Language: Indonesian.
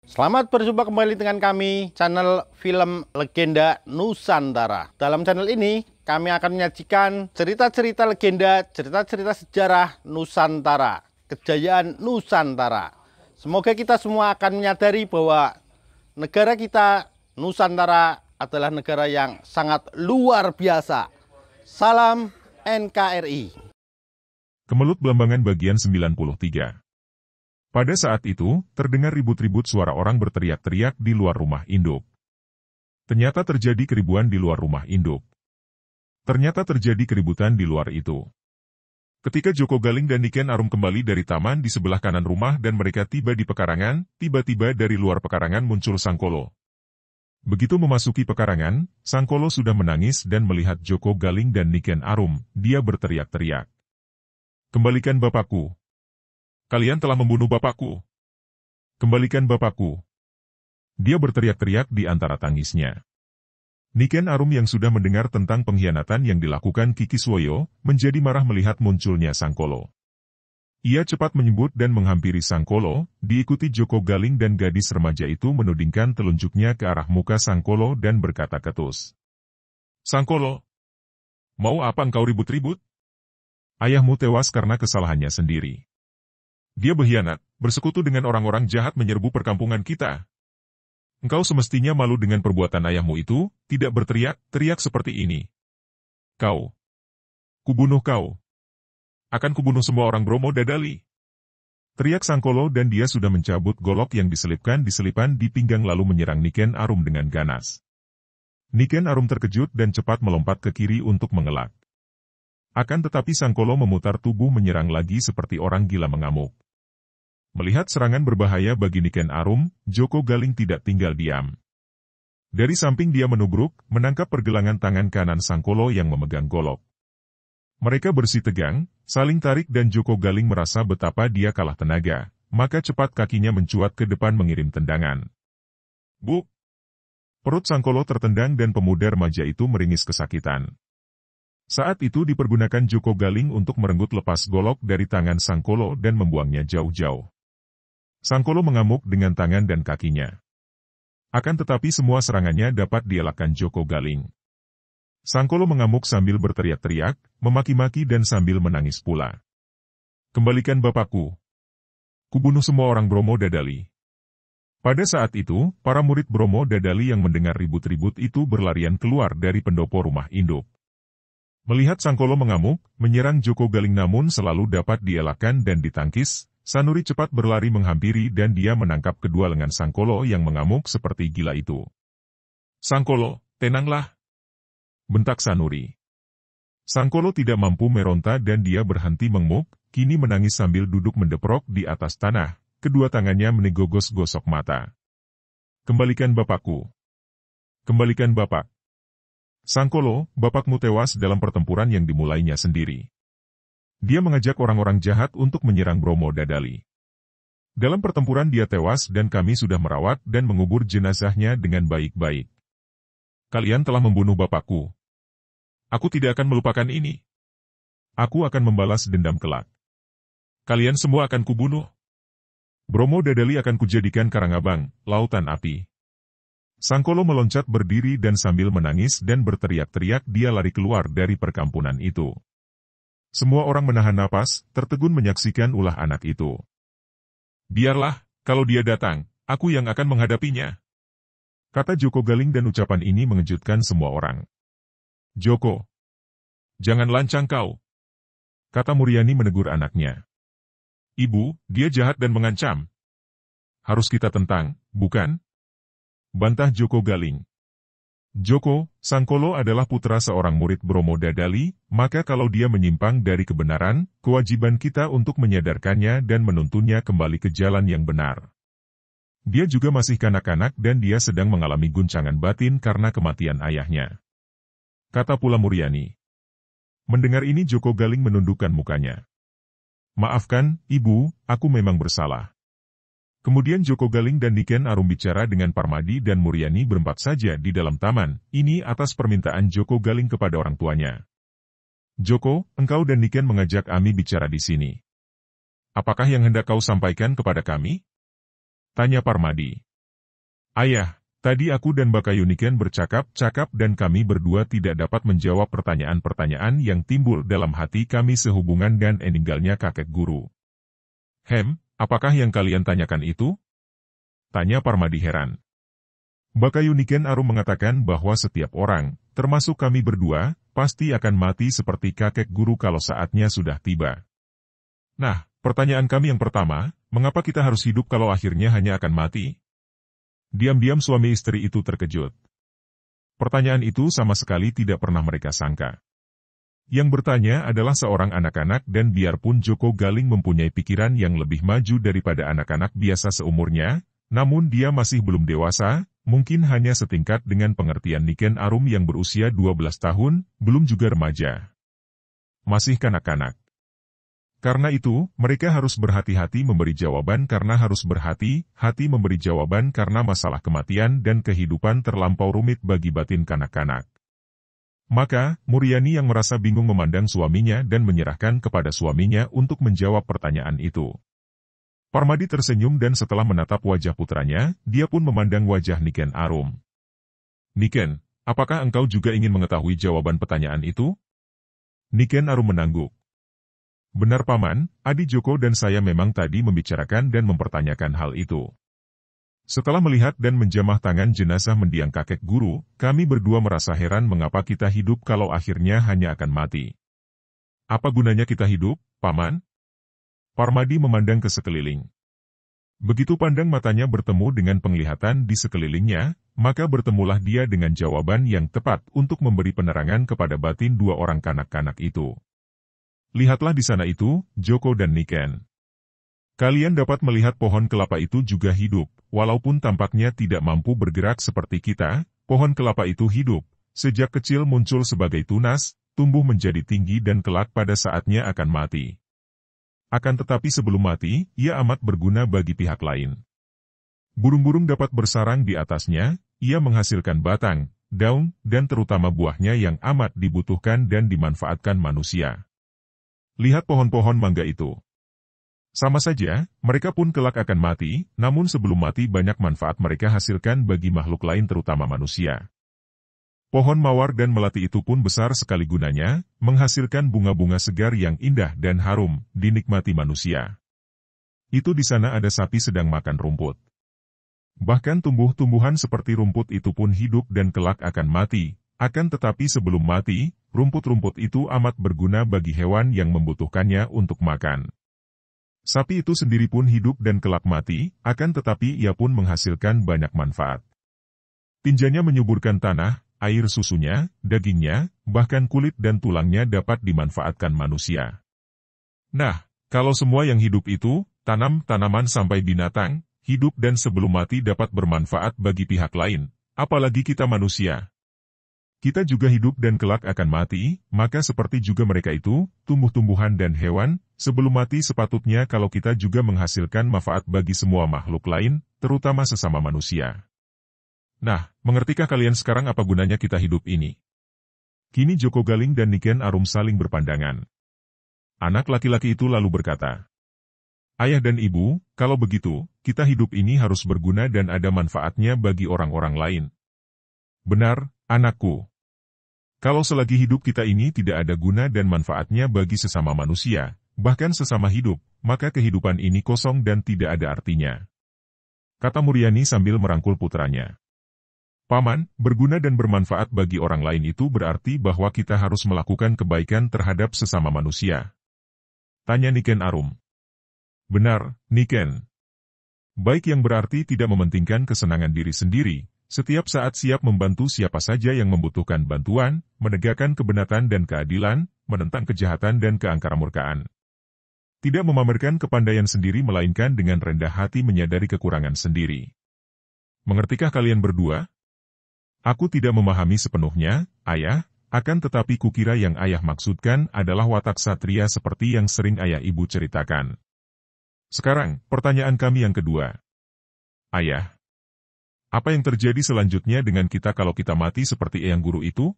Selamat berjumpa kembali dengan kami, channel Film Legenda Nusantara. Dalam channel ini, kami akan menyajikan cerita-cerita legenda, cerita-cerita sejarah Nusantara, kejayaan Nusantara. Semoga kita semua akan menyadari bahwa negara kita, Nusantara, adalah negara yang sangat luar biasa. Salam NKRI. Kemelut Belambangan bagian 93. Pada saat itu, terdengar ribut-ribut suara orang berteriak-teriak di luar rumah induk. Ternyata terjadi keribuan di luar rumah induk. Ternyata terjadi keributan di luar itu. Ketika Joko Galing dan Niken Arum kembali dari taman di sebelah kanan rumah dan mereka tiba di pekarangan, tiba-tiba dari luar pekarangan muncul Sangkolo. Begitu memasuki pekarangan, Sangkolo sudah menangis dan melihat Joko Galing dan Niken Arum, dia berteriak-teriak. "Kembalikan bapakku. Kalian telah membunuh bapakku. Kembalikan bapakku." Dia berteriak-teriak di antara tangisnya. Niken Arum yang sudah mendengar tentang pengkhianatan yang dilakukan Kikiswoyo, menjadi marah melihat munculnya Sangkolo. Ia cepat menyebut dan menghampiri Sangkolo, diikuti Joko Galing dan gadis remaja itu menudingkan telunjuknya ke arah muka Sangkolo dan berkata ketus. "Sangkolo, mau apa engkau ribut-ribut? Ayahmu tewas karena kesalahannya sendiri. Dia berkhianat, bersekutu dengan orang-orang jahat menyerbu perkampungan kita. Engkau semestinya malu dengan perbuatan ayahmu itu, tidak berteriak-teriak seperti ini. Kubunuh kau. Akan kubunuh semua orang Bromo Dadali." Teriak Sangkolo dan dia sudah mencabut golok yang diselipkan di selipan di pinggang lalu menyerang Niken Arum dengan ganas. Niken Arum terkejut dan cepat melompat ke kiri untuk mengelak. Akan tetapi Sangkolo memutar tubuh menyerang lagi seperti orang gila mengamuk. Melihat serangan berbahaya bagi Niken Arum, Joko Galing tidak tinggal diam. Dari samping dia menubruk, menangkap pergelangan tangan kanan Sangkolo yang memegang golok. Mereka bersitegang, saling tarik dan Joko Galing merasa betapa dia kalah tenaga, maka cepat kakinya mencuat ke depan mengirim tendangan. Buk! Perut Sangkolo tertendang dan pemuda remaja itu meringis kesakitan. Saat itu dipergunakan Joko Galing untuk merenggut lepas golok dari tangan Sangkolo dan membuangnya jauh-jauh. Sangkolo mengamuk dengan tangan dan kakinya. Akan tetapi semua serangannya dapat dielakkan Joko Galing. Sangkolo mengamuk sambil berteriak-teriak, memaki-maki dan sambil menangis pula. "Kembalikan bapakku. Kubunuh semua orang Bromo Dadali." Pada saat itu, para murid Bromo Dadali yang mendengar ribut-ribut itu berlarian keluar dari pendopo rumah induk. Melihat Sangkolo mengamuk, menyerang Joko Galing namun selalu dapat dielakkan dan ditangkis, Sanuri cepat berlari menghampiri dan dia menangkap kedua lengan Sangkolo yang mengamuk seperti gila itu. "Sangkolo, tenanglah," bentak Sanuri. Sangkolo tidak mampu meronta dan dia berhenti mengemuk, kini menangis sambil duduk mendeprok di atas tanah, kedua tangannya menegogos-gosok mata. "Kembalikan bapakku. Kembalikan bapak. Sangkolo, bapakmu tewas dalam pertempuran yang dimulainya sendiri. Dia mengajak orang-orang jahat untuk menyerang Bromo Dadali. Dalam pertempuran dia tewas dan kami sudah merawat dan mengubur jenazahnya dengan baik-baik. Kalian telah membunuh bapakku. Aku tidak akan melupakan ini. Aku akan membalas dendam kelak. Kalian semua akan kubunuh. Bromo Dadali akan kujadikan Karangabang, lautan api." Sangkolo meloncat berdiri dan sambil menangis dan berteriak-teriak dia lari keluar dari perkampungan itu. Semua orang menahan napas, tertegun menyaksikan ulah anak itu. "Biarlah, kalau dia datang, aku yang akan menghadapinya," kata Joko Galing dan ucapan ini mengejutkan semua orang. "Joko, jangan lancang kau," kata Muryani menegur anaknya. "Ibu, dia jahat dan mengancam. Harus kita tentang, bukan?" bantah Joko Galing. "Joko, Sangkolo adalah putra seorang murid Bromo Dadali, maka kalau dia menyimpang dari kebenaran, kewajiban kita untuk menyadarkannya dan menuntunnya kembali ke jalan yang benar. Dia juga masih kanak-kanak dan dia sedang mengalami guncangan batin karena kematian ayahnya," kata pula Muryani. Mendengar ini Joko Galing menundukkan mukanya. "Maafkan, Ibu, aku memang bersalah." Kemudian Joko Galing dan Niken Arum bicara dengan Parmadi dan Muryani berempat saja di dalam taman, ini atas permintaan Joko Galing kepada orang tuanya. "Joko, engkau dan Niken mengajak Ami bicara di sini. Apakah yang hendak kau sampaikan kepada kami?" tanya Parmadi. Ayah, tadi aku dan Bakayu Niken bercakap-cakap dan kami berdua tidak dapat menjawab pertanyaan-pertanyaan yang timbul dalam hati kami sehubungan dan meninggalnya kakek guru. Apakah yang kalian tanyakan itu? Tanya Parmadi heran. Bakayu Niken Arum mengatakan bahwa setiap orang, termasuk kami berdua, pasti akan mati seperti kakek guru kalau saatnya sudah tiba. Nah, pertanyaan kami yang pertama, mengapa kita harus hidup kalau akhirnya hanya akan mati? Diam-diam suami istri itu terkejut. Pertanyaan itu sama sekali tidak pernah mereka sangka. Yang bertanya adalah seorang anak-anak dan biarpun Joko Galing mempunyai pikiran yang lebih maju daripada anak-anak biasa seumurnya, namun dia masih belum dewasa, mungkin hanya setingkat dengan pengertian Niken Arum yang berusia 12 tahun, belum juga remaja. Masih kanak-kanak. Karena itu, mereka harus berhati-hati memberi jawaban karena harus berhati-hati memberi jawaban karena masalah kematian dan kehidupan terlampau rumit bagi batin kanak-kanak. Maka, Muryani yang merasa bingung memandang suaminya dan menyerahkan kepada suaminya untuk menjawab pertanyaan itu. Parmadi tersenyum dan setelah menatap wajah putranya, dia pun memandang wajah Niken Arum. Niken, apakah engkau juga ingin mengetahui jawaban pertanyaan itu? Niken Arum menangguk. Benar Paman, Adi Joko dan saya memang tadi membicarakan dan mempertanyakan hal itu. Setelah melihat dan menjamah tangan jenazah mendiang kakek guru, kami berdua merasa heran mengapa kita hidup kalau akhirnya hanya akan mati. Apa gunanya kita hidup, Paman? Parmadi memandang ke sekeliling. Begitu pandang matanya bertemu dengan penglihatan di sekelilingnya, maka bertemulah dia dengan jawaban yang tepat untuk memberi penerangan kepada batin dua orang kanak-kanak itu. Lihatlah di sana itu, Joko dan Niken. Kalian dapat melihat pohon kelapa itu juga hidup, walaupun tampaknya tidak mampu bergerak seperti kita, pohon kelapa itu hidup, sejak kecil muncul sebagai tunas, tumbuh menjadi tinggi dan kelak pada saatnya akan mati. Akan tetapi sebelum mati, ia amat berguna bagi pihak lain. Burung-burung dapat bersarang di atasnya, ia menghasilkan batang, daun, dan terutama buahnya yang amat dibutuhkan dan dimanfaatkan manusia. Lihat pohon-pohon mangga itu. Sama saja, mereka pun kelak akan mati, namun sebelum mati banyak manfaat mereka hasilkan bagi makhluk lain terutama manusia. Pohon mawar dan melati itu pun besar sekali gunanya, menghasilkan bunga-bunga segar yang indah dan harum, dinikmati manusia. Itu di sana ada sapi sedang makan rumput. Bahkan tumbuh-tumbuhan seperti rumput itu pun hidup dan kelak akan mati, akan tetapi sebelum mati, rumput-rumput itu amat berguna bagi hewan yang membutuhkannya untuk makan. Sapi itu sendiri pun hidup dan kelak mati, akan tetapi ia pun menghasilkan banyak manfaat. Tinjanya menyuburkan tanah, air susunya, dagingnya, bahkan kulit dan tulangnya dapat dimanfaatkan manusia. Nah, kalau semua yang hidup itu, tanaman sampai binatang, hidup dan sebelum mati dapat bermanfaat bagi pihak lain, apalagi kita manusia. Kita juga hidup dan kelak akan mati, maka seperti juga mereka itu, tumbuh-tumbuhan dan hewan, sebelum mati sepatutnya kalau kita juga menghasilkan manfaat bagi semua makhluk lain, terutama sesama manusia. Nah, mengertikah kalian sekarang apa gunanya kita hidup ini? Kini Joko Galing dan Niken Arum saling berpandangan. Anak laki-laki itu lalu berkata, Ayah dan Ibu, kalau begitu, kita hidup ini harus berguna dan ada manfaatnya bagi orang-orang lain. Benar, anakku. Kalau selagi hidup kita ini tidak ada guna dan manfaatnya bagi sesama manusia, bahkan sesama hidup, maka kehidupan ini kosong dan tidak ada artinya. Kata Muryani sambil merangkul putranya. Paman, berguna dan bermanfaat bagi orang lain itu berarti bahwa kita harus melakukan kebaikan terhadap sesama manusia. Tanya Niken Arum. Benar, Niken. Baik yang berarti tidak mementingkan kesenangan diri sendiri, setiap saat siap membantu siapa saja yang membutuhkan bantuan, menegakkan kebenaran dan keadilan, menentang kejahatan dan keangkaramurkaan. Tidak memamerkan kepandaian sendiri melainkan dengan rendah hati menyadari kekurangan sendiri. Mengertikah kalian berdua? Aku tidak memahami sepenuhnya, Ayah, akan tetapi kukira yang Ayah maksudkan adalah watak satria seperti yang sering Ayah Ibu ceritakan. Sekarang, pertanyaan kami yang kedua. Ayah, apa yang terjadi selanjutnya dengan kita kalau kita mati seperti Eyang Guru itu?